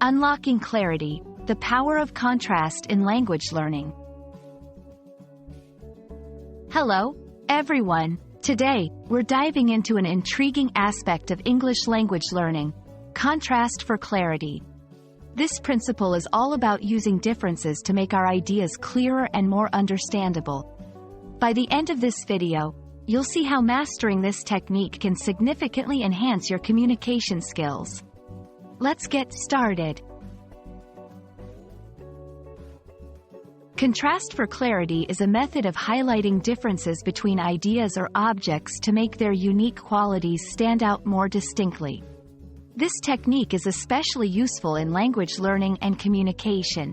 Unlocking clarity, the power of contrast in language learning. Hello, everyone. Today, we're diving into an intriguing aspect of English language learning: contrast for clarity. This principle is all about using differences to make our ideas clearer and more understandable. By the end of this video, you'll see how mastering this technique can significantly enhance your communication skills. Let's get started. Contrast for clarity is a method of highlighting differences between ideas or objects to make their unique qualities stand out more distinctly. This technique is especially useful in language learning and communication,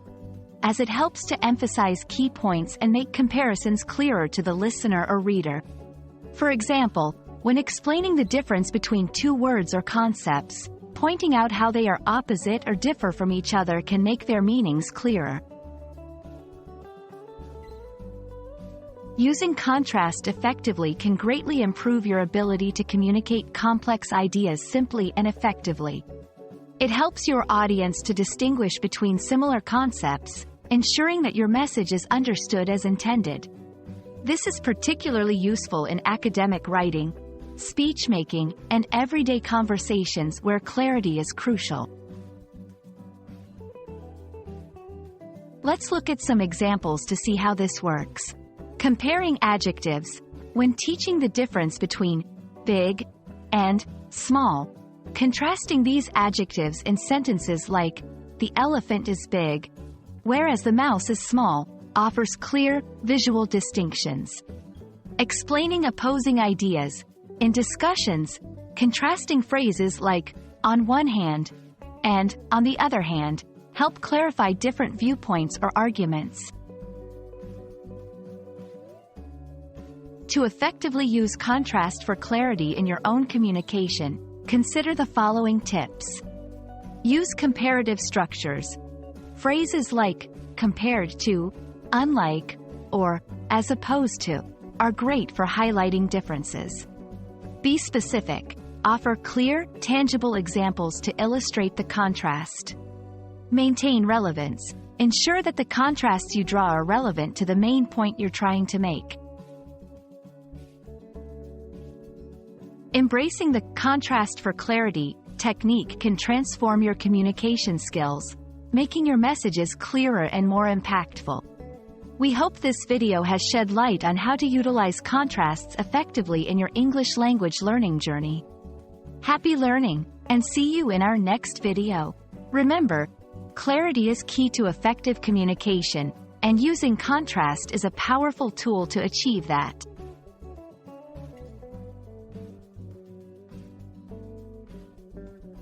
as it helps to emphasize key points and make comparisons clearer to the listener or reader. For example, when explaining the difference between two words or concepts, pointing out how they are opposite or differ from each other can make their meanings clearer. Using contrast effectively can greatly improve your ability to communicate complex ideas simply and effectively. It helps your audience to distinguish between similar concepts, ensuring that your message is understood as intended. This is particularly useful in academic writing, speech-making, and everyday conversations where clarity is crucial. Let's look at some examples to see how this works. Comparing adjectives. When teaching the difference between big and small, contrasting these adjectives in sentences like, "The elephant is big, whereas the mouse is small," offers clear, visual distinctions. Explaining opposing ideas. In discussions, contrasting phrases like, "on one hand," and "on the other hand," help clarify different viewpoints or arguments. To effectively use contrast for clarity in your own communication, consider the following tips. Use comparative structures. Phrases like, "compared to," "unlike," or "as opposed to," are great for highlighting differences. Be specific. Offer clear, tangible examples to illustrate the contrast. Maintain relevance. Ensure that the contrasts you draw are relevant to the main point you're trying to make. Embracing the contrast for clarity technique can transform your communication skills, making your messages clearer and more impactful. We hope this video has shed light on how to utilize contrasts effectively in your English language learning journey. Happy learning, and see you in our next video. Remember, clarity is key to effective communication, and using contrast is a powerful tool to achieve that.